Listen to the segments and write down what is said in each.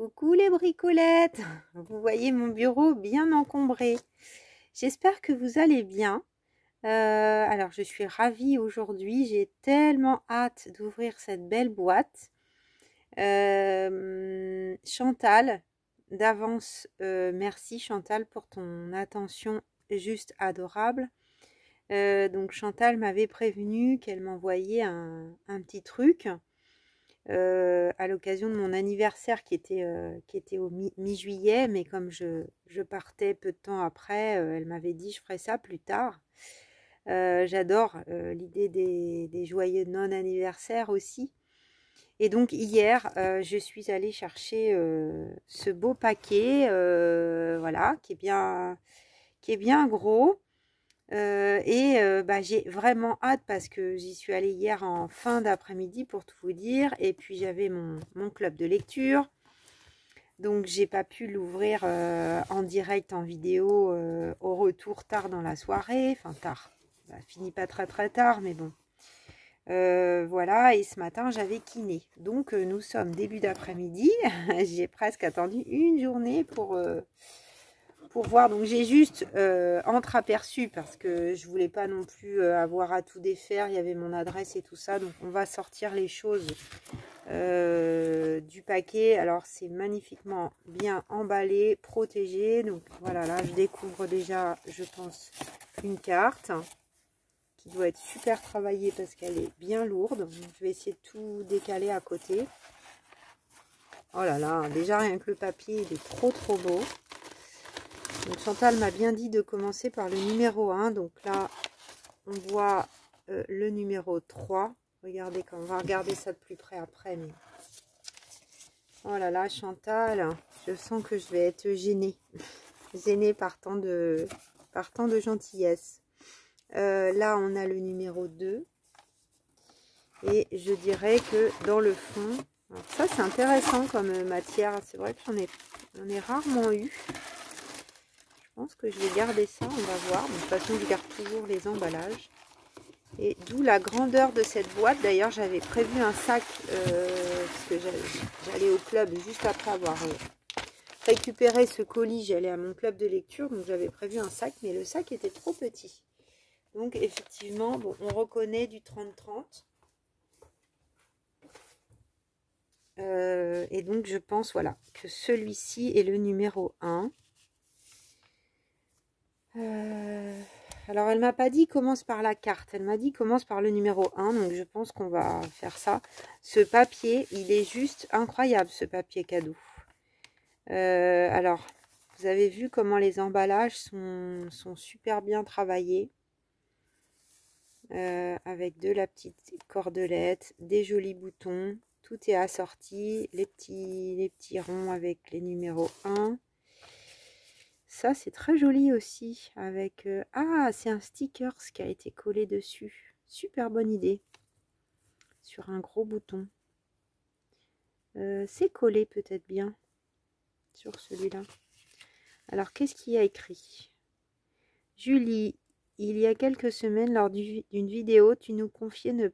Coucou les bricolettes! Vous voyez mon bureau bien encombré. J'espère que vous allez bien. Alors je suis ravie aujourd'hui, j'ai tellement hâte d'ouvrir cette belle boîte. Chantal, d'avance, merci Chantal pour ton attention juste adorable. Donc Chantal m'avait prévenu qu'elle m'envoyait un petit truc. À l'occasion de mon anniversaire qui était au mi-juillet, mais comme je partais peu de temps après, elle m'avait dit je ferai ça plus tard. J'adore l'idée des joyeux non-anniversaires aussi. Et donc hier, je suis allée chercher ce beau paquet, voilà, qui est bien gros. J'ai vraiment hâte parce que j'y suis allée hier en fin d'après-midi pour tout vous dire. Et puis j'avais mon club de lecture. Donc j'ai pas pu l'ouvrir en direct, en vidéo, au retour tard dans la soirée. Enfin tard, ça finit pas très tard, mais bon. Voilà, et ce matin j'avais kiné. Donc nous sommes début d'après-midi. J'ai presque attendu une journée pour voir. Donc j'ai juste entreaperçu parce que je voulais pas non plus avoir à tout défaire. Il y avait mon adresse et tout ça. Donc on va sortir les choses du paquet. Alors c'est magnifiquement bien emballé, protégé. Donc voilà, là je découvre déjà, je pense, une carte qui doit être super travaillée parce qu'elle est bien lourde. Donc, je vais essayer de tout décaler à côté. Oh là là, déjà rien que le papier, il est trop beau. Donc Chantal m'a bien dit de commencer par le numéro 1. Donc là, on voit le numéro 3. Regardez, quand on va regarder ça de plus près après. Mais... oh là là, Chantal, je sens que je vais être gênée. Gênée par tant de gentillesse. Là, on a le numéro 2. Et je dirais que dans le fond... alors ça, c'est intéressant comme matière. C'est vrai que j'en ai rarement eu. Je pense que je vais garder ça, on va voir. De toute façon, je garde toujours les emballages. Et d'où la grandeur de cette boîte. D'ailleurs, j'avais prévu un sac parce que j'allais au club juste après avoir récupéré ce colis. J'allais à mon club de lecture, donc j'avais prévu un sac, mais le sac était trop petit. Donc effectivement, bon, on reconnaît du 30-30. Et donc je pense, voilà, que celui-ci est le numéro 1. Alors elle m'a pas dit commence par la carte, elle m'a dit commence par le numéro 1, donc je pense qu'on va faire ça. Ce papier, il est juste incroyable, ce papier cadeau. Alors, vous avez vu comment les emballages sont super bien travaillés. Avec de la petite cordelette, des jolis boutons, tout est assorti, les petits ronds avec les numéros 1. Ça, c'est très joli aussi. Avec ah, c'est un sticker qui a été collé dessus. Super bonne idée. Sur un gros bouton. C'est collé peut-être bien. Sur celui-là. Alors, qu'est-ce qu'il y a écrit? Julie, il y a quelques semaines, lors d'une vidéo, tu nous confiais ne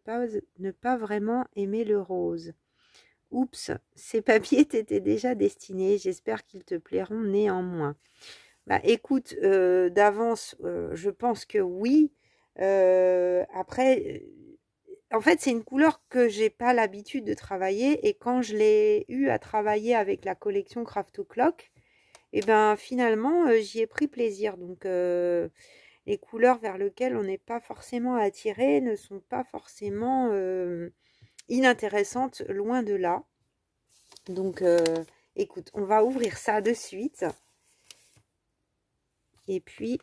pas vraiment aimer le rose. Oups, ces papiers t'étaient déjà destinés. J'espère qu'ils te plairont néanmoins. Bah, écoute, d'avance, je pense que oui. Après, en fait, c'est une couleur que j'ai pas l'habitude de travailler. Et quand je l'ai eu à travailler avec la collection Craft O'Clock, et ben finalement, j'y ai pris plaisir. Donc, les couleurs vers lesquelles on n'est pas forcément attiré ne sont pas forcément inintéressantes, loin de là. Donc, écoute, on va ouvrir ça de suite. Et puis,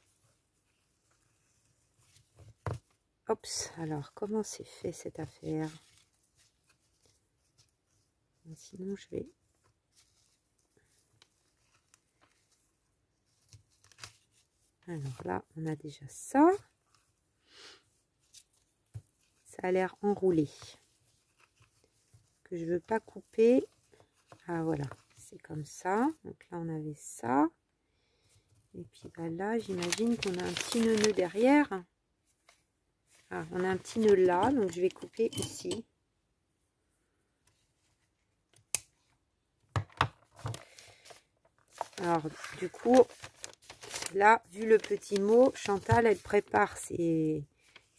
hop, alors comment c'est fait cette affaire? Sinon, je vais... alors là, on a déjà ça. Ça a l'air enroulé. Que je veux pas couper. Ah voilà, c'est comme ça. Donc là, on avait ça. Et puis bah, là, j'imagine qu'on a un petit nœud derrière. Ah, on a un petit nœud là, donc je vais couper ici. Alors, du coup, là, vu le petit mot, Chantal, elle prépare ses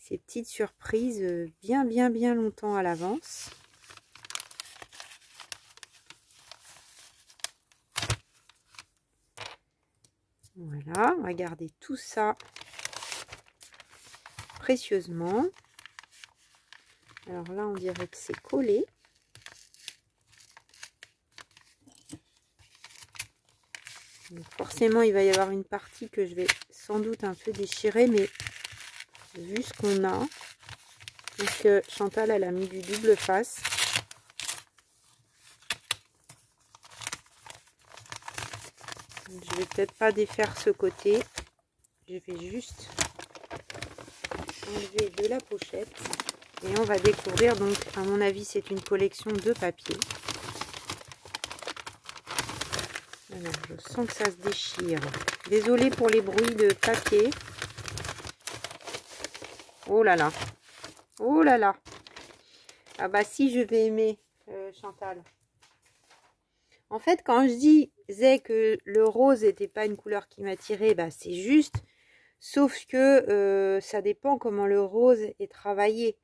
petites surprises bien longtemps à l'avance. Voilà, on va garder tout ça précieusement. Alors là, on dirait que c'est collé. Donc forcément, il va y avoir une partie que je vais sans doute un peu déchirer, mais vu ce qu'on a, donc Chantal, elle a mis du double face. Je vais peut-être pas défaire ce côté. Je vais juste enlever de la pochette. Et on va découvrir, donc à mon avis, c'est une collection de papier. Alors, je sens que ça se déchire. Désolée pour les bruits de papier. Oh là là. Oh là là. Ah bah si, je vais aimer, Chantal. En fait, quand je disais que le rose n'était pas une couleur qui m'attirait, bah c'est juste. Sauf que ça dépend comment le rose est travaillé.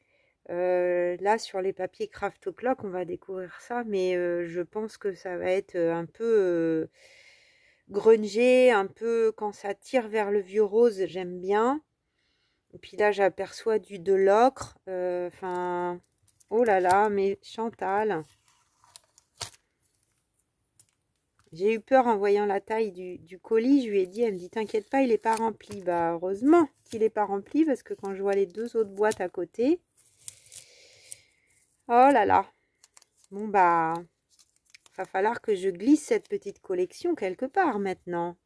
Là, sur les papiers Craft Clock, on va découvrir ça. Mais je pense que ça va être un peu grungé, un peu quand ça tire vers le vieux rose, j'aime bien. Et puis là, j'aperçois de l'ocre. Enfin, oh là là, mais Chantal... J'ai eu peur en voyant la taille du colis. Je lui ai dit, elle me dit, t'inquiète pas, il n'est pas rempli. Bah, heureusement qu'il n'est pas rempli parce que quand je vois les deux autres boîtes à côté, oh là là. Bon, bah, va falloir que je glisse cette petite collection quelque part maintenant.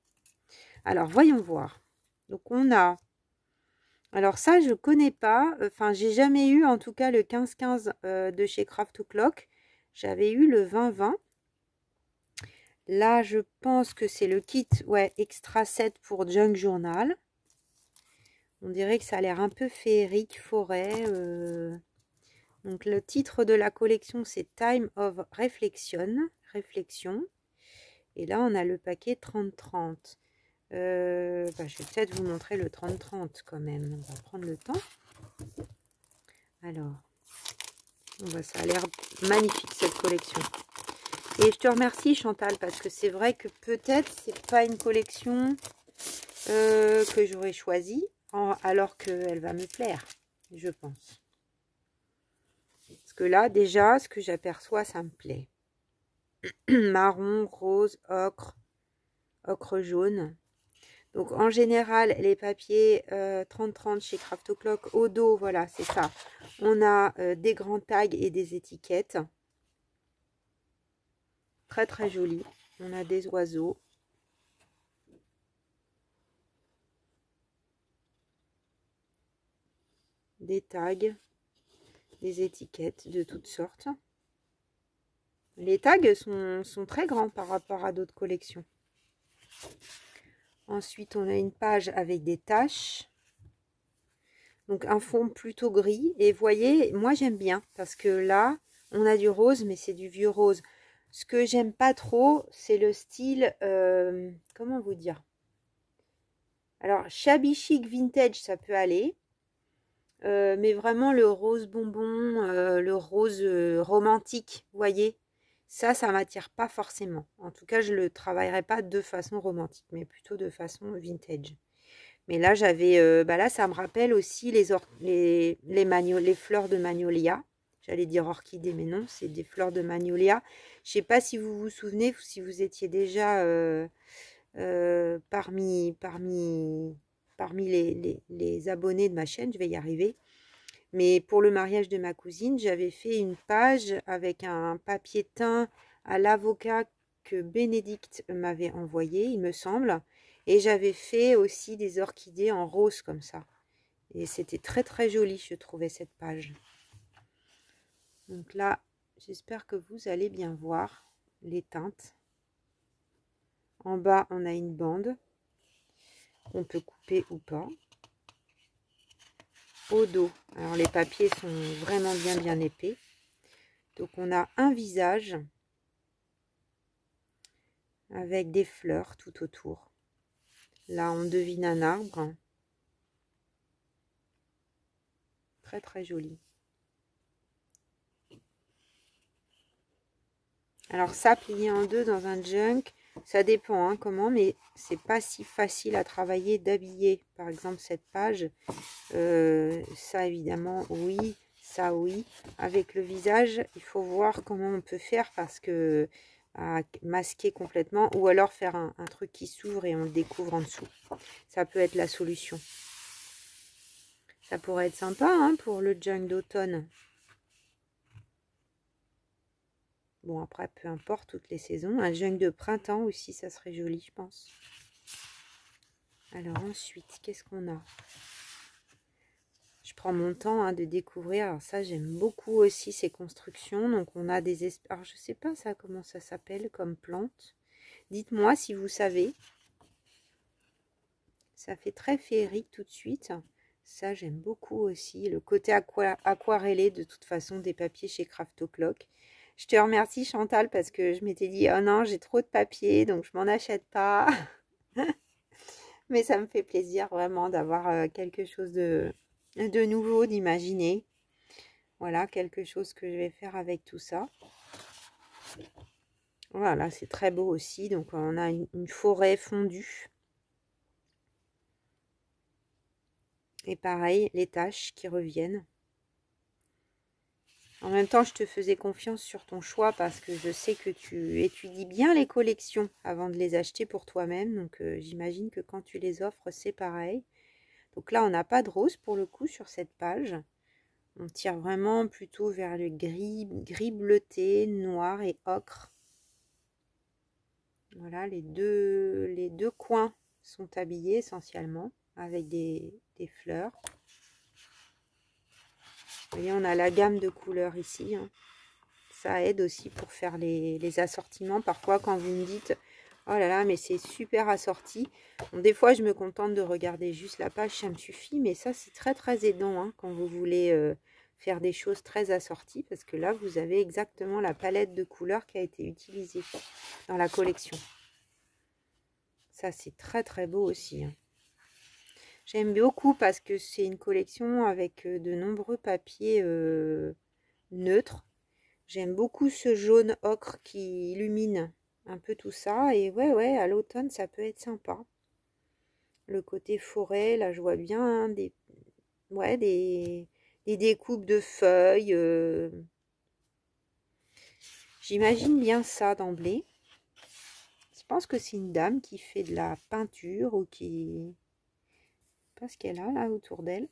Alors, voyons voir. Donc, on a... Alors, ça, je connais pas. Enfin, j'ai jamais eu, en tout cas, le 15-15 de chez Craft Clock. J'avais eu le 20-20. Là, je pense que c'est le kit, ouais, extra 7 pour Junk Journal. On dirait que ça a l'air un peu féerique, forêt. Donc, le titre de la collection, c'est Time of Reflection. Réflexion. Et là, on a le paquet 30-30. Bah, je vais peut-être vous montrer le 30-30 quand même. On va prendre le temps. Alors, bah, ça a l'air magnifique cette collection. Et je te remercie Chantal parce que c'est vrai que peut-être c'est pas une collection que j'aurais choisie alors qu'elle va me plaire, je pense. Parce que là déjà ce que j'aperçois ça me plaît. Marron, rose, ocre, ocre jaune. Donc en général les papiers 30-30 chez Craft Clock au dos, voilà c'est ça. On a des grands tags et des étiquettes. Très très joli. On a des oiseaux. Des tags. Des étiquettes de toutes sortes. Les tags sont très grands par rapport à d'autres collections. Ensuite, on a une page avec des taches. Donc un fond plutôt gris. Et vous voyez, moi j'aime bien parce que là, on a du rose, mais c'est du vieux rose. Ce que j'aime pas trop, c'est le style, comment vous dire? Alors, shabby chic vintage, ça peut aller. Mais vraiment le rose bonbon, le rose romantique, vous voyez, ça m'attire pas forcément. En tout cas, je le travaillerai pas de façon romantique, mais plutôt de façon vintage. Mais là, j'avais, bah là, ça me rappelle aussi les fleurs de magnolia. J'allais dire orchidées, mais non, c'est des fleurs de magnolia. Je sais pas si vous vous souvenez, si vous étiez déjà parmi les abonnés de ma chaîne, je vais y arriver. Mais pour le mariage de ma cousine, j'avais fait une page avec un papier teint à l'avocat que Bénédicte m'avait envoyé, il me semble. Et j'avais fait aussi des orchidées en rose comme ça. Et c'était très très joli, je trouvais, cette page. Donc là, j'espère que vous allez bien voir les teintes. En bas, on a une bande. On peut couper ou pas. Au dos, alors les papiers sont vraiment bien épais. Donc on a un visage. avec des fleurs tout autour. Là, on devine un arbre. Très, très joli. Alors ça, plié en deux dans un junk, ça dépend hein, comment, mais c'est pas si facile à travailler d'habiller. Par exemple, cette page, ça évidemment, oui, ça oui. Avec le visage, il faut voir comment on peut faire parce que à masquer complètement ou alors faire un truc qui s'ouvre et on le découvre en dessous. Ça peut être la solution. Ça pourrait être sympa hein, pour le junk d'automne. Bon, après, peu importe, toutes les saisons. Un junk de printemps aussi, ça serait joli, je pense. Alors ensuite, qu'est-ce qu'on a? Je prends mon temps hein, de découvrir. Alors ça, j'aime beaucoup aussi ces constructions. Donc, on a des... Alors, je sais pas ça, comment ça s'appelle comme plante. Dites-moi si vous savez. Ça fait très féerique tout de suite. Ça, j'aime beaucoup aussi. Le côté aquarellé, de toute façon, des papiers chez Craft O'Clock. Je te remercie, Chantal, parce que je m'étais dit, oh non, j'ai trop de papier, donc je m'en achète pas. Mais ça me fait plaisir vraiment d'avoir quelque chose de nouveau, d'imaginer. Voilà, quelque chose que je vais faire avec tout ça. Voilà, c'est très beau aussi. Donc, on a une forêt fondue. Et pareil, les taches qui reviennent. En même temps, je te faisais confiance sur ton choix parce que je sais que tu étudies bien les collections avant de les acheter pour toi-même. Donc, j'imagine que quand tu les offres, c'est pareil. Donc là, on n'a pas de rose pour le coup sur cette page. On tire vraiment plutôt vers le gris bleuté, noir et ocre. Voilà, les deux coins sont habillés essentiellement avec des fleurs. Vous voyez, on a la gamme de couleurs ici. Hein. Ça aide aussi pour faire les assortiments. Parfois, quand vous me dites « Oh là là, mais c'est super assorti », bon, des fois, je me contente de regarder juste la page, ça me suffit. Mais ça, c'est très, très aidant hein, quand vous voulez faire des choses très assorties. Parce que là, vous avez exactement la palette de couleurs qui a été utilisée dans la collection. Ça, c'est très, très beau aussi. Hein. J'aime beaucoup parce que c'est une collection avec de nombreux papiers neutres. J'aime beaucoup ce jaune ocre qui illumine un peu tout ça. Et ouais, à l'automne, ça peut être sympa. Le côté forêt, là, je vois bien hein, des découpes de feuilles. J'imagine bien ça d'emblée. Je pense que c'est une dame qui fait de la peinture ou qui... pas ce qu'elle a là autour d'elle.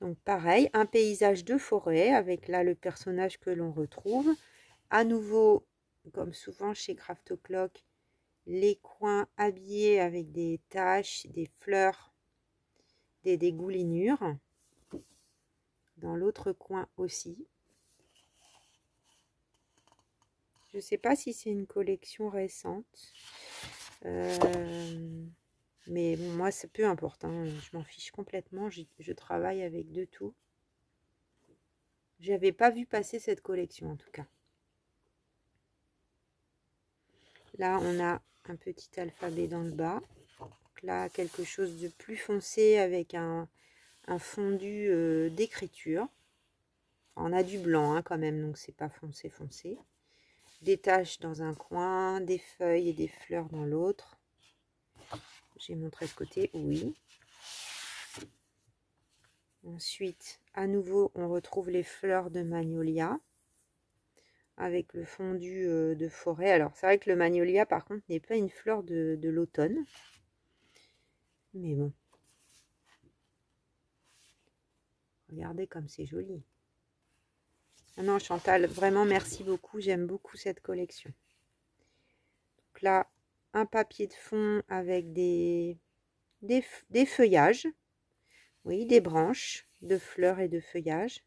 Donc pareil, un paysage de forêt avec là le personnage que l'on retrouve. À nouveau, comme souvent chez Craft O'Clock, les coins habillés avec des taches, des fleurs, des dégoulinures. Dans l'autre coin aussi. Je ne sais pas si c'est une collection récente. Mais bon, moi, c'est peu important. Hein. Je m'en fiche complètement. Je travaille avec de tout. J'avais pas vu passer cette collection en tout cas. Là, on a un petit alphabet dans le bas. Donc là, quelque chose de plus foncé avec un fondu d'écriture. On a du blanc hein, quand même, donc c'est pas foncé. Des taches dans un coin, des feuilles et des fleurs dans l'autre. J'ai montré ce côté, oui. Ensuite, à nouveau, on retrouve les fleurs de magnolia avec le fondu de forêt. Alors, c'est vrai que le magnolia, par contre, n'est pas une fleur de l'automne. Mais bon. Regardez comme c'est joli. Ah non, Chantal, vraiment, merci beaucoup. J'aime beaucoup cette collection. Donc là, un papier de fond avec des feuillages. Oui, des branches de fleurs et de feuillages.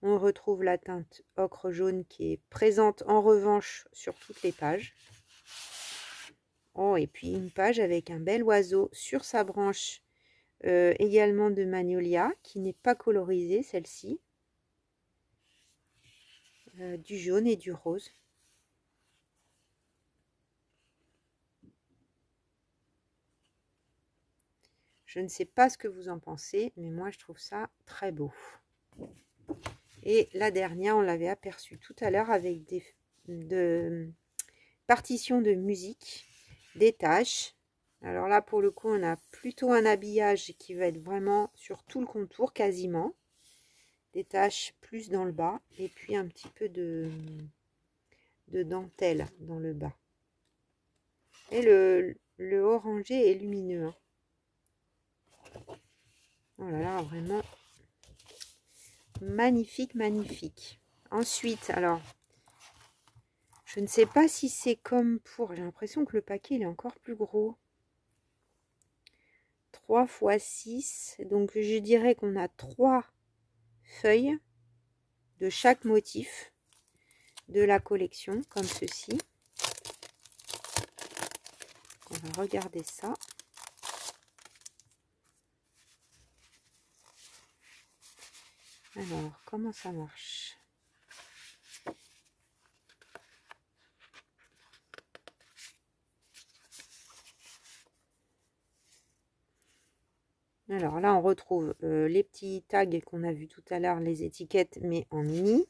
On retrouve la teinte ocre jaune qui est présente en revanche sur toutes les pages. Oh, et puis une page avec un bel oiseau sur sa branche également de magnolia qui n'est pas colorisée celle-ci. Du jaune et du rose. Je ne sais pas ce que vous en pensez, mais moi, je trouve ça très beau. Et la dernière, on l'avait aperçue tout à l'heure avec de partitions de musique, des taches. Alors là, pour le coup, on a plutôt un habillage qui va être vraiment sur tout le contour, quasiment. Des taches plus dans le bas, et puis un petit peu de dentelle dans le bas. Et le orangé est lumineux. Hein. Oh là là, vraiment magnifique, magnifique. Ensuite, alors, je ne sais pas si c'est comme pour... J'ai l'impression que le paquet, il est encore plus gros. 3 x 6. Donc, je dirais qu'on a 3 feuilles de chaque motif de la collection, comme ceci. On va regarder ça. Alors, comment ça marche? Alors là, on retrouve les petits tags qu'on a vu tout à l'heure, les étiquettes, mais en mini.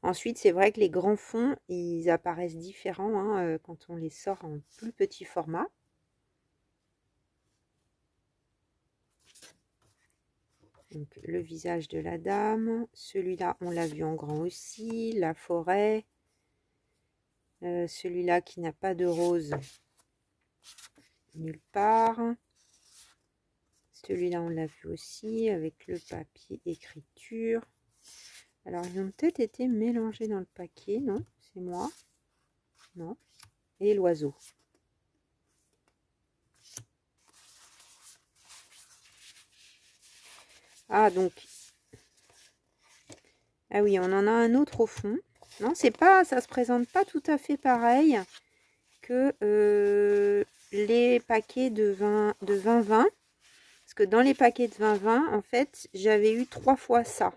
Ensuite, c'est vrai que les grands fonds, ils apparaissent différents hein, quand on les sort en plus petit format. Donc, le visage de la dame. Celui-là, on l'a vu en grand aussi. La forêt. Celui-là qui n'a pas de rose nulle part. Celui-là, on l'a vu aussi avec le papier écriture. Alors, ils ont peut-être été mélangés dans le paquet, non? C'est moi? Non. Et l'oiseau. Ah, donc... Ah oui, on en a un autre au fond. Non, c'est pas, ça se présente pas tout à fait pareil que les paquets de 20-20. Parce que dans les paquets de 20-20, en fait, j'avais eu 3 fois ça.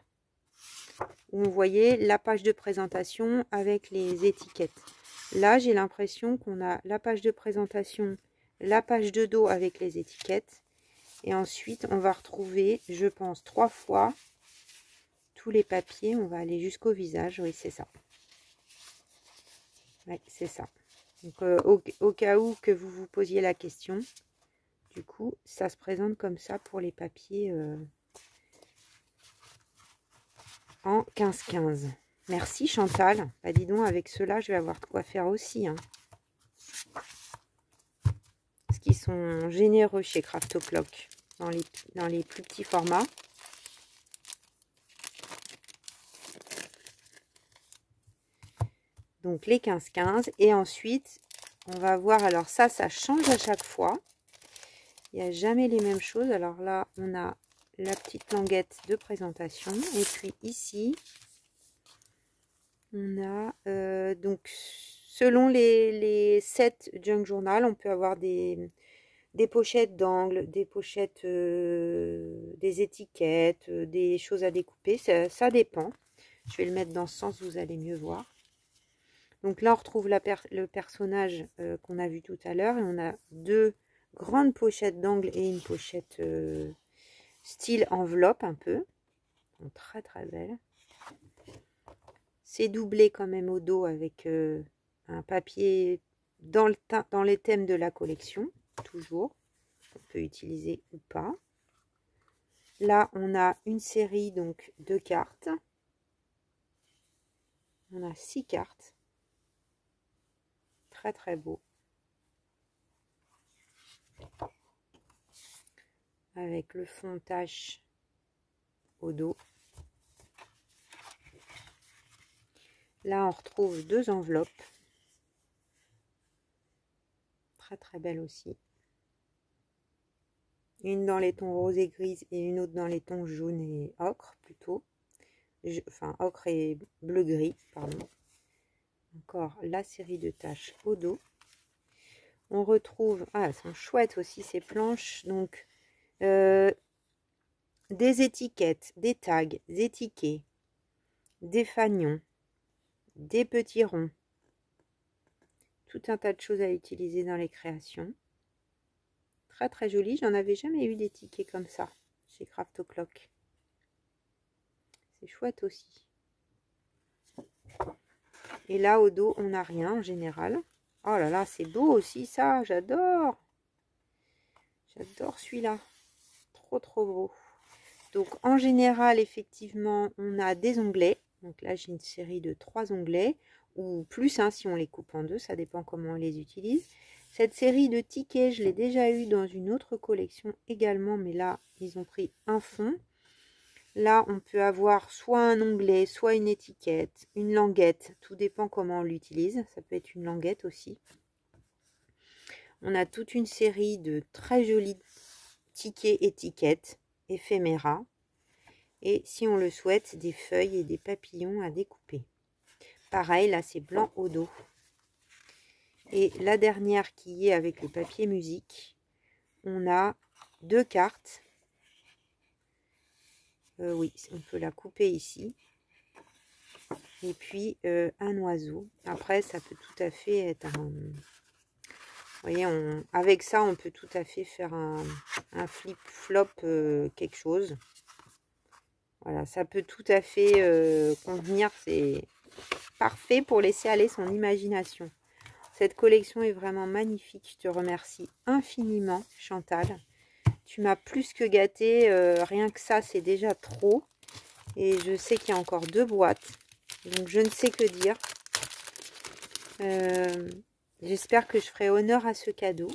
Où on voyait la page de présentation avec les étiquettes. Là, j'ai l'impression qu'on a la page de présentation, la page de dos avec les étiquettes. Et ensuite, on va retrouver, je pense, 3 fois tous les papiers. On va aller jusqu'au visage. Oui, c'est ça. Oui, c'est ça. Donc, au cas où que vous vous posiez la question, du coup, ça se présente comme ça pour les papiers en 15-15. Merci Chantal. Bah dis donc, avec ceux-là, je vais avoir de quoi faire aussi. Hein. Parce qu'ils sont généreux chez Craft O'Clock dans les plus petits formats. Donc les 15-15. Et ensuite, on va voir. Alors ça change à chaque fois. Il n'y a jamais les mêmes choses. Alors là, on a la petite languette de présentation. Et puis ici, on a donc selon les sets Junk Journal, on peut avoir des pochettes d'angle, des pochettes, des étiquettes, des choses à découper. Ça dépend. Je vais le mettre dans ce sens, vous allez mieux voir. Donc là, on retrouve le personnage qu'on a vu tout à l'heure. Et on a 2 grandes pochettes d'angle et une pochette style enveloppe un peu. Donc, très très belle. C'est doublé quand même au dos avec un papier dans les thèmes de la collection. Toujours. On peut utiliser ou pas. Là, on a une série donc de cartes. On a 6 cartes. Très très beau. Avec le fond tache au dos. Là, on retrouve 2 enveloppes. Très très belle aussi. Une dans les tons rose et grise et une autre dans les tons jaune et ocre plutôt. Enfin, ocre et bleu-gris, pardon. Encore la série de taches au dos. On retrouve, ah, elles sont chouettes aussi ces planches. Donc, des étiquettes, des tags, des tickets, des fanions, des petits ronds. Tout un tas de choses à utiliser dans les créations. Très très joli. J'en avais jamais eu des tickets comme ça chez Craft O'Clock. C'est chouette aussi. Et là au dos on n'a rien en général. Oh là là, c'est beau aussi ça, j'adore. J'adore celui-là. Trop trop beau. Donc en général effectivement on a des onglets. Donc là j'ai une série de 3 onglets ou plus hein, si on les coupe en deux, ça dépend comment on les utilise. Cette série de tickets, je l'ai déjà eu dans une autre collection également, mais là ils ont pris un fond. Là on peut avoir soit un onglet, soit une étiquette, une languette, tout dépend comment on l'utilise. Ça peut être une languette aussi. On a toute une série de très jolis tickets étiquettes éphéméra. Et si on le souhaite, des feuilles et des papillons à découper. Pareil, là c'est blanc au dos. Et la dernière qui est avec le papier musique, on a 2 cartes. Oui, on peut la couper ici. Et puis un oiseau. Après, ça peut tout à fait être un... Vous voyez, avec ça, on peut tout à fait faire un flip-flop quelque chose. Voilà, ça peut tout à fait convenir. C'est parfait pour laisser aller son imagination. Cette collection est vraiment magnifique. Je te remercie infiniment, Chantal. Tu m'as plus que gâté. Rien que ça, c'est déjà trop. Et je sais qu'il y a encore 2 boîtes. Donc, je ne sais que dire. J'espère que je ferai honneur à ce cadeau.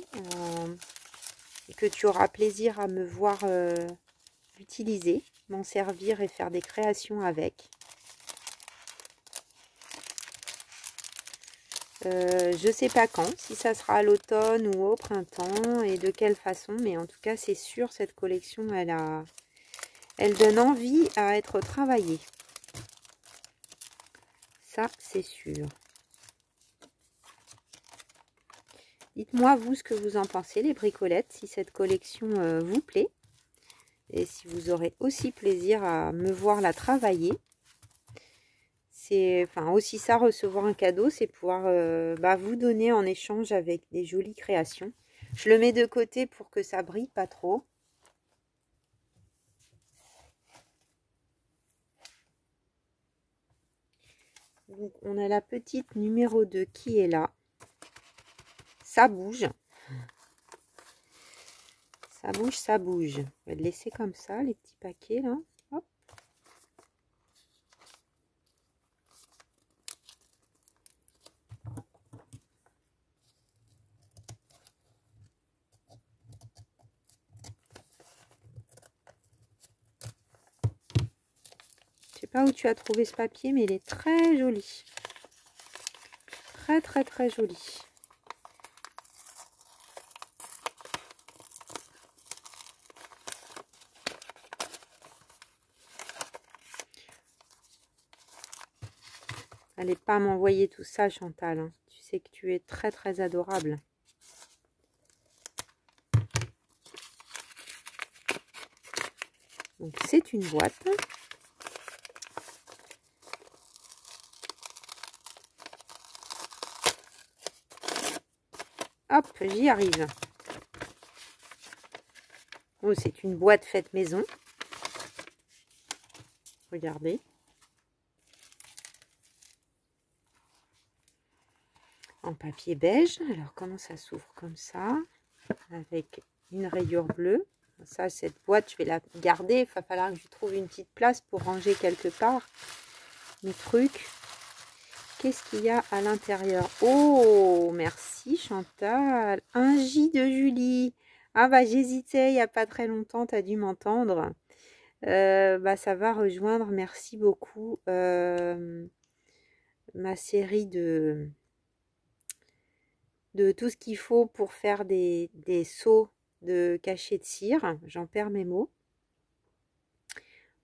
Et que tu auras plaisir à me voir l'utiliser, m'en servir et faire des créations avec. Je sais pas quand, si ça sera à l'automne ou au printemps et de quelle façon, mais en tout cas c'est sûr cette collection elle donne envie à être travaillée. Ça c'est sûr. Dites-moi vous ce que vous en pensez les bricolettes, si cette collection vous plaît et si vous aurez aussi plaisir à me voir la travailler. C'est enfin aussi ça, recevoir un cadeau, c'est pouvoir vous donner en échange avec des jolies créations. Je le mets de côté pour que ça brille pas trop. Donc on a la petite numéro 2 qui est là. Ça bouge. Ça bouge, ça bouge. On va le laisser comme ça, les petits paquets là. Hop. Je sais pas où tu as trouvé ce papier, mais il est très joli. Très très très joli. Allez pas m'envoyer tout ça, Chantal. Hein. Tu sais que tu es très très adorable. Donc c'est une boîte. Hop, j'y arrive. Oh, c'est une boîte faite maison. Regardez. En papier beige. Alors, comment ça s'ouvre comme ça? Avec une rayure bleue. Ça, cette boîte, je vais la garder. Il va falloir que je trouve une petite place pour ranger quelque part mes trucs. Qu'est-ce qu'il y a à l'intérieur? Oh, merci Chantal. Un J de Julie. Ah bah j'hésitais il n'y a pas très longtemps, tu as dû m'entendre. Ça va rejoindre, merci beaucoup, ma série de tout ce qu'il faut pour faire des seaux de cachet de cire. J'en perds mes mots.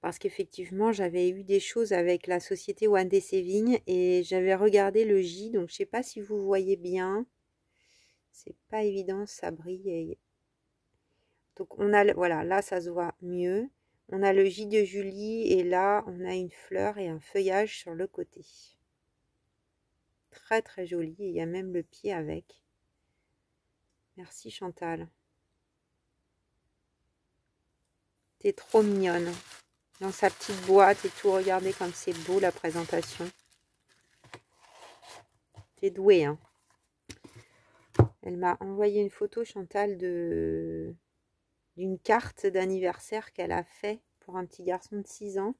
Parce qu'effectivement, j'avais eu des choses avec la société One Day Saving et j'avais regardé le J. Donc, je ne sais pas si vous voyez bien. C'est pas évident, ça brille. Donc, on a, voilà, là, ça se voit mieux. On a le J de Julie et là, on a une fleur et un feuillage sur le côté. Très, très joli. Il y a même le pied avec. Merci Chantal. T'es trop mignonne. Dans sa petite boîte et tout. Regardez comme c'est beau la présentation. T'es douée, hein. Elle m'a envoyé une photo, Chantal, d'une carte d'anniversaire qu'elle a fait pour un petit garçon de 6 ans.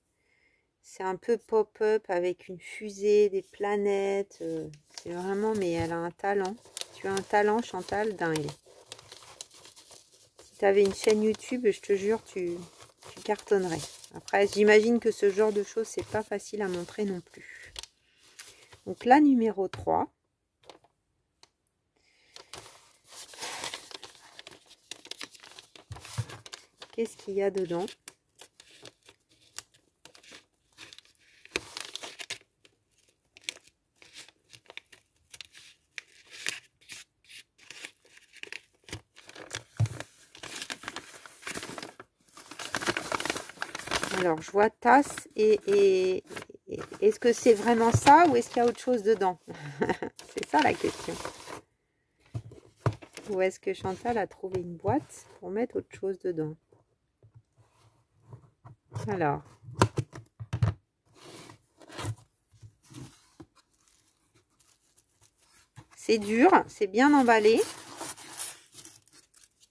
C'est un peu pop-up avec une fusée, des planètes. C'est vraiment, mais elle a un talent. Tu as un talent, Chantal, dingue. Si tu avais une chaîne YouTube, je te jure, tu cartonnerais. Après, j'imagine que ce genre de choses, c'est pas facile à montrer non plus. Donc la numéro 3. Qu'est-ce qu'il y a dedans? Alors, je vois tasse et est-ce que c'est vraiment ça ou est-ce qu'il y a autre chose dedans? C'est ça la question. Ou est-ce que Chantal a trouvé une boîte pour mettre autre chose dedans? Alors. C'est dur, c'est bien emballé.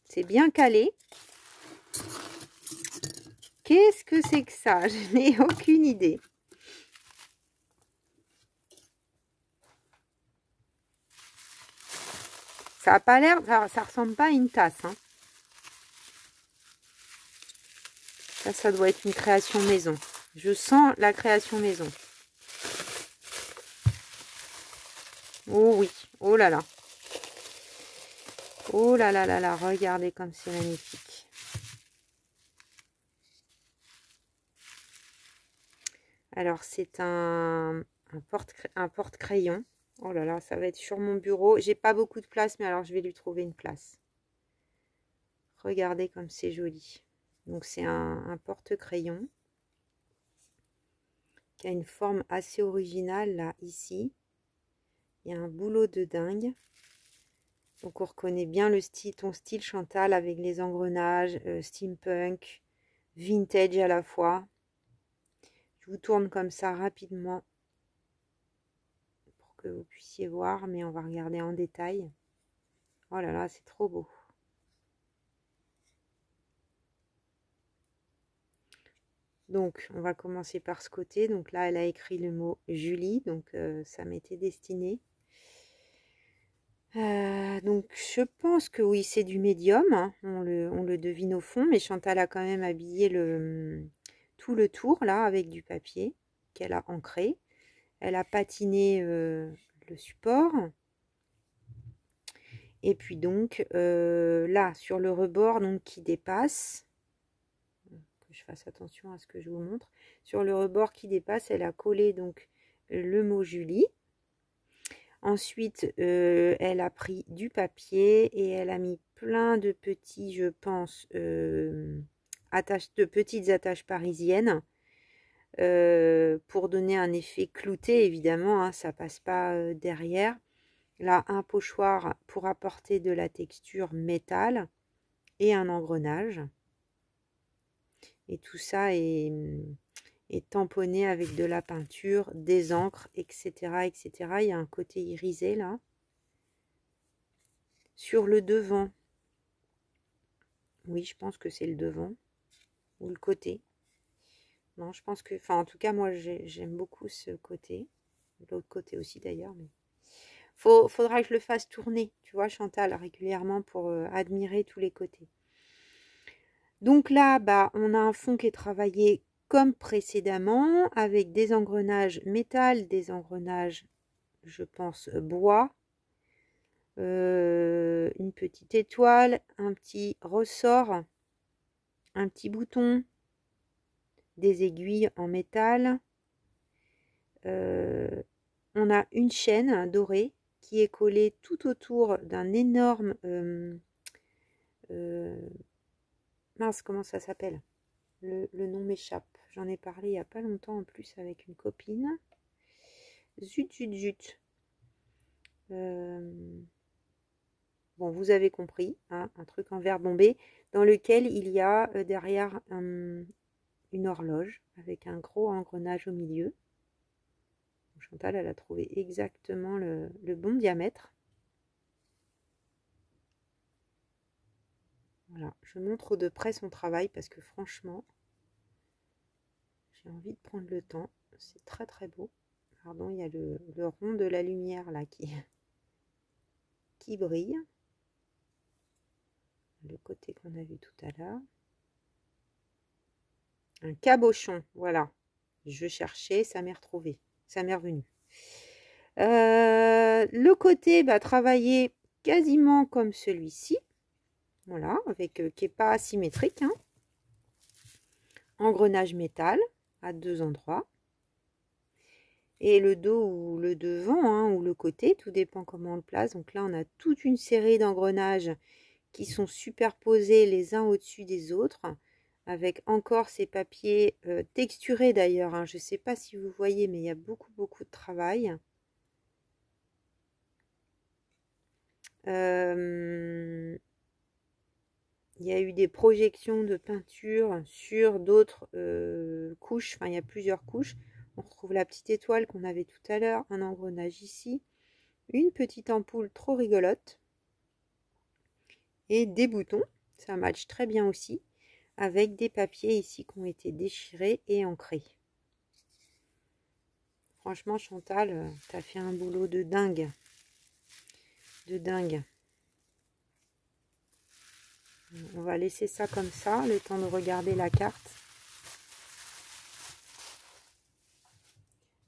C'est bien calé. Qu'est-ce que c'est que ça? Je n'ai aucune idée. Ça a pas l'air, ça ressemble pas à une tasse, hein. Ça doit être une création maison. Je sens la création maison. Oh oui, oh là là. Oh là là là là, regardez comme c'est magnifique. Alors, c'est un porte-crayon. Oh là là, ça va être sur mon bureau. J'ai pas beaucoup de place, mais alors je vais lui trouver une place. Regardez comme c'est joli. Donc, c'est un porte-crayon qui a une forme assez originale, là, ici. Il y a un boulot de dingue. Donc, on reconnaît bien le style, ton style, Chantal, avec les engrenages, steampunk, vintage à la fois. Je vous tourne comme ça rapidement pour que vous puissiez voir, mais on va regarder en détail. Oh là là, c'est trop beau. Donc, on va commencer par ce côté. Donc là, elle a écrit le mot Julie, donc ça m'était destiné. Donc, je pense que oui, c'est du médium, hein. On le devine au fond, mais Chantal a quand même habillé tout le tour, là, avec du papier qu'elle a ancré. Elle a patiné le support. Et puis donc, là, sur le rebord donc, qui dépasse, que je fasse attention à ce que je vous montre, sur le rebord qui dépasse, elle a collé donc le mot Julie. Ensuite, elle a pris du papier et elle a mis plein de petits, je pense, de petites attaches parisiennes pour donner un effet clouté, évidemment, hein, ça passe pas derrière. Là, un pochoir pour apporter de la texture métal et un engrenage. Et tout ça est tamponné avec de la peinture, des encres, etc., etc. Il y a un côté irisé là. Sur le devant, oui, je pense que c'est le devant ou le côté. Non, je pense que, enfin, en tout cas, moi, j'aime beaucoup ce côté. L'autre côté aussi, d'ailleurs. Mais faudra que je le fasse tourner, tu vois, Chantal, régulièrement pour admirer tous les côtés. Donc là, bah, on a un fond qui est travaillé comme précédemment, avec des engrenages métal, des engrenages, je pense, bois, une petite étoile, un petit ressort, un petit bouton, des aiguilles en métal. On a une chaîne dorée qui est collée tout autour d'un énorme... mince, comment ça s'appelle? Le nom m'échappe. J'en ai parlé il n'y a pas longtemps en plus avec une copine. Zut, zut, zut. Bon, vous avez compris, hein, un truc en verre bombé dans lequel il y a derrière une horloge avec un gros engrenage au milieu. Chantal, elle a trouvé exactement le bon diamètre. Voilà, je montre de près son travail parce que franchement, j'ai envie de prendre le temps. C'est très très beau. Pardon, il y a le rond de la lumière là qui brille. Le côté qu'on a vu tout à l'heure. Un cabochon, voilà. Je cherchais, ça m'est retrouvé. Ça m'est revenu. Le côté travaillé quasiment comme celui-ci. Voilà, avec qui n'est pas asymétrique. Hein. Engrenage métal à 2 endroits. Et le dos ou le devant, hein, ou le côté, tout dépend comment on le place. Donc là, on a toute une série d'engrenages qui sont superposés les uns au-dessus des autres. Avec encore ces papiers texturés d'ailleurs. Hein. Je ne sais pas si vous voyez, mais il y a beaucoup de travail. Il y a eu des projections de peinture sur d'autres couches. Enfin, il y a plusieurs couches. On retrouve la petite étoile qu'on avait tout à l'heure. Un engrenage ici. Une petite ampoule trop rigolote. Et des boutons. Ça match très bien aussi. Avec des papiers ici qui ont été déchirés et ancrés. Franchement, Chantal, tu as fait un boulot de dingue. De dingue. On va laisser ça comme ça, le temps de regarder la carte.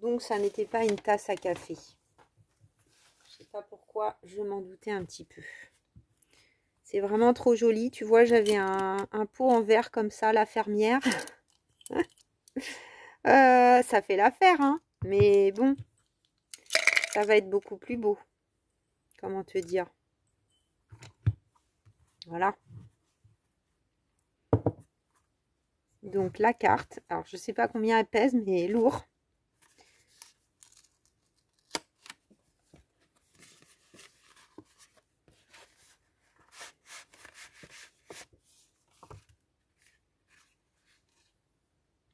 Donc, ça n'était pas une tasse à café. Je ne sais pas pourquoi, je m'en doutais un petit peu. C'est vraiment trop joli. Tu vois, j'avais un pot en verre comme ça, la fermière. Ça fait l'affaire, hein. Mais bon, ça va être beaucoup plus beau. Comment te dire? Voilà. Donc la carte, alors je sais pas combien elle pèse, mais lourd.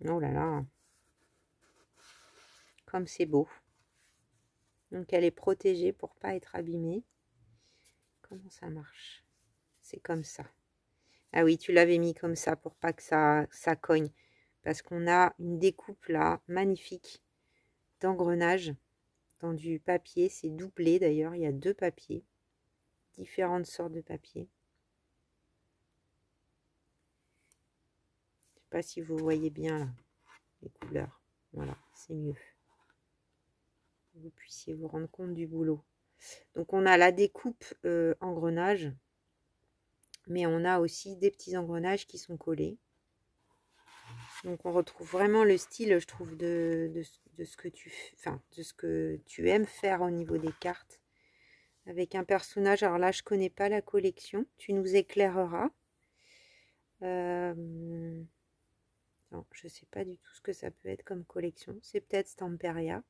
Oh là là, comme c'est beau. Donc elle est protégée pour pas être abîmée. Comment ça marche? C'est comme ça. Ah oui, tu l'avais mis comme ça pour pas que ça cogne. Parce qu'on a une découpe là, magnifique, d'engrenage dans du papier. C'est doublé d'ailleurs, il y a 2 papiers. Différentes sortes de papier. Je sais pas si vous voyez bien là, les couleurs. Voilà, c'est mieux. Que vous puissiez vous rendre compte du boulot. Donc on a la découpe engrenage. Mais on a aussi des petits engrenages qui sont collés. Donc on retrouve vraiment le style, je trouve, de ce que tu aimes faire au niveau des cartes. Avec un personnage, alors là je connais pas la collection, tu nous éclaireras. Non, je sais pas du tout ce que ça peut être comme collection. C'est peut-être Stamperia.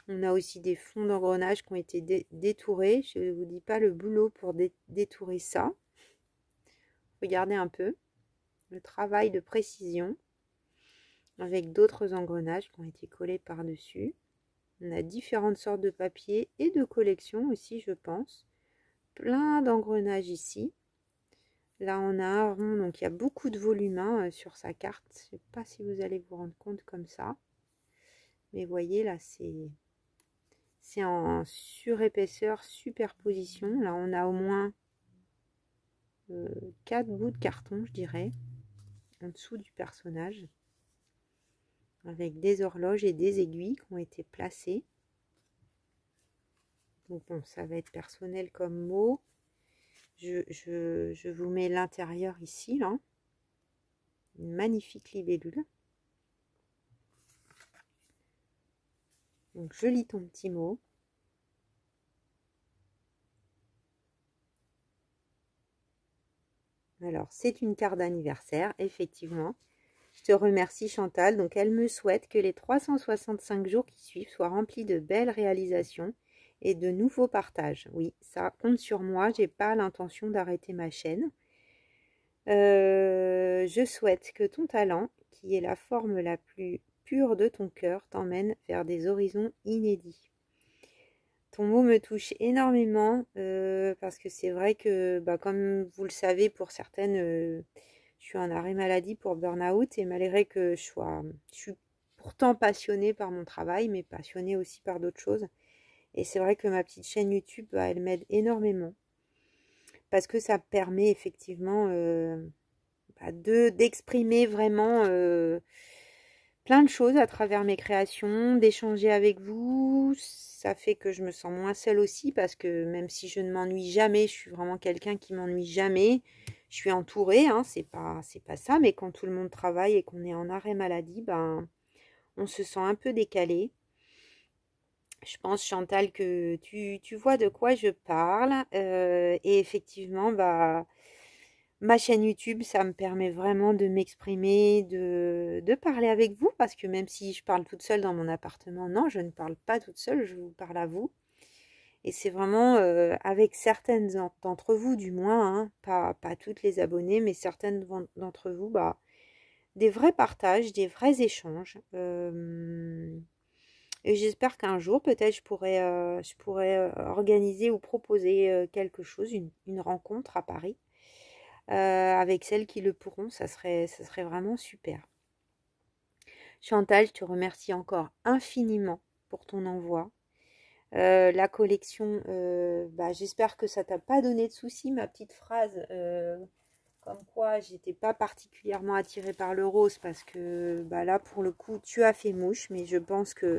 On a aussi des fonds d'engrenage qui ont été détourés. Je ne vous dis pas le boulot pour détourer ça. Regardez un peu le travail de précision avec d'autres engrenages qui ont été collés par-dessus. On a différentes sortes de papier et de collections aussi, je pense. Plein d'engrenages ici. Là, on a un rond, donc il y a beaucoup de volume hein, sur sa carte. Je ne sais pas si vous allez vous rendre compte comme ça. Mais voyez, là, c'est en surépaisseur, superposition. Là, on a au moins 4 bouts de carton, je dirais, en dessous du personnage. Avec des horloges et des aiguilles qui ont été placées. Donc bon, ça va être personnel comme mot. Je vous mets l'intérieur ici, là. Une magnifique libellule. Donc je lis ton petit mot. Alors, c'est une carte d'anniversaire, effectivement. Je te remercie Chantal. Donc elle me souhaite que les 365 jours qui suivent soient remplis de belles réalisations et de nouveaux partages. Oui, ça compte sur moi, j'ai pas l'intention d'arrêter ma chaîne. Je souhaite que ton talent, qui est la forme la plus pure de ton cœur, t'emmène vers des horizons inédits. Ton mot me touche énormément parce que c'est vrai que, comme vous le savez, pour certaines, je suis en arrêt maladie pour burn-out et malgré que je suis pourtant passionnée par mon travail, mais passionnée aussi par d'autres choses. Et c'est vrai que ma petite chaîne YouTube, elle m'aide énormément parce que ça permet effectivement d'exprimer vraiment plein de choses à travers mes créations, d'échanger avec vous. Ça fait que je me sens moins seule aussi parce que même si je ne m'ennuie jamais, je suis vraiment quelqu'un qui m'ennuie jamais. Je suis entourée, hein, c'est pas ça, mais quand tout le monde travaille et qu'on est en arrêt maladie, on se sent un peu décalé. Je pense, Chantal, que tu vois de quoi je parle. Et effectivement, ma chaîne YouTube, ça me permet vraiment de m'exprimer, de parler avec vous, parce que même si je parle toute seule dans mon appartement, non, je ne parle pas toute seule, je vous parle à vous. Et c'est vraiment avec certaines d'entre vous, du moins, hein, pas toutes les abonnées, mais certaines d'entre vous, des vrais partages, des vrais échanges. Et j'espère qu'un jour, peut-être, je pourrais organiser ou proposer quelque chose, une rencontre à Paris. Avec celles qui le pourront, ça serait vraiment super. Chantal, je te remercie encore infiniment pour ton envoi. La collection, j'espère que ça t'a pas donné de soucis, ma petite phrase, comme quoi j'étais pas particulièrement attirée par le rose, parce que là, pour le coup, tu as fait mouche, mais je pense que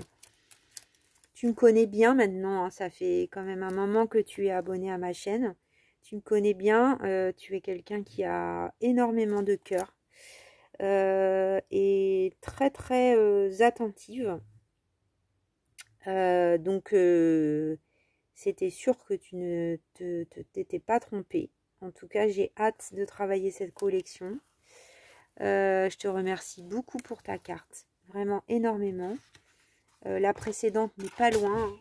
tu me connais bien maintenant, hein, ça fait quand même un moment que tu es abonné à ma chaîne. Tu me connais bien, tu es quelqu'un qui a énormément de cœur et très très attentive. Donc c'était sûr que tu ne t'étais pas trompée. En tout cas, j'ai hâte de travailler cette collection. Je te remercie beaucoup pour ta carte, vraiment énormément. La précédente n'est pas loin.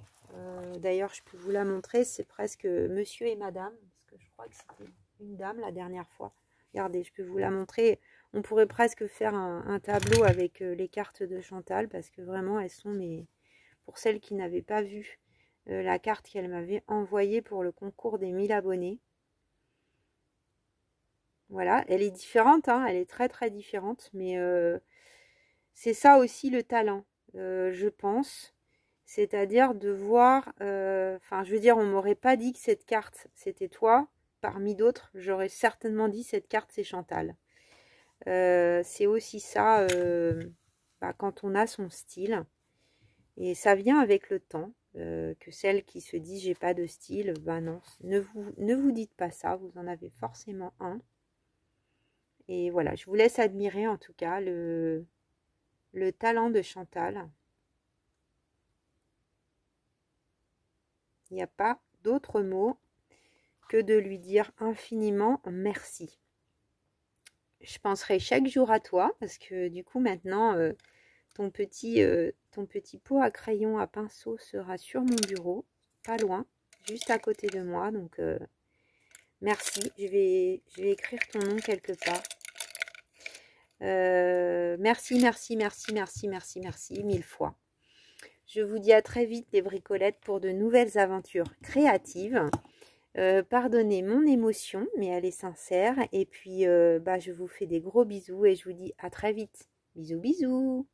D'ailleurs, je peux vous la montrer. C'est presque monsieur et madame. Parce que je crois que c'était une dame la dernière fois. Regardez, je peux vous la montrer. On pourrait presque faire un tableau avec les cartes de Chantal. Parce que vraiment, elles sont... Mais pour celles qui n'avaient pas vu la carte qu'elle m'avait envoyée pour le concours des 1000 abonnés. Voilà, elle est différente. Hein, elle est très très différente. Mais c'est ça aussi le talent. Je pense, c'est-à-dire de voir, je veux dire, on m'aurait pas dit que cette carte c'était toi, parmi d'autres, j'aurais certainement dit cette carte c'est Chantal. C'est aussi ça, quand on a son style, et ça vient avec le temps, que celle qui se dit j'ai pas de style, non, ne vous dites pas ça, vous en avez forcément un. Et voilà, je vous laisse admirer en tout cas le talent de Chantal. Il n'y a pas d'autre mot que de lui dire infiniment merci. Je penserai chaque jour à toi parce que du coup maintenant ton petit pot à crayon à pinceau sera sur mon bureau, pas loin, juste à côté de moi. Donc merci, je vais écrire ton nom quelque part. Merci, merci, merci, merci, merci, merci, 1000 fois. Je vous dis à très vite les bricolettes pour de nouvelles aventures créatives. Pardonnez mon émotion, mais elle est sincère. Et puis, je vous fais des gros bisous et je vous dis à très vite. Bisous, bisous.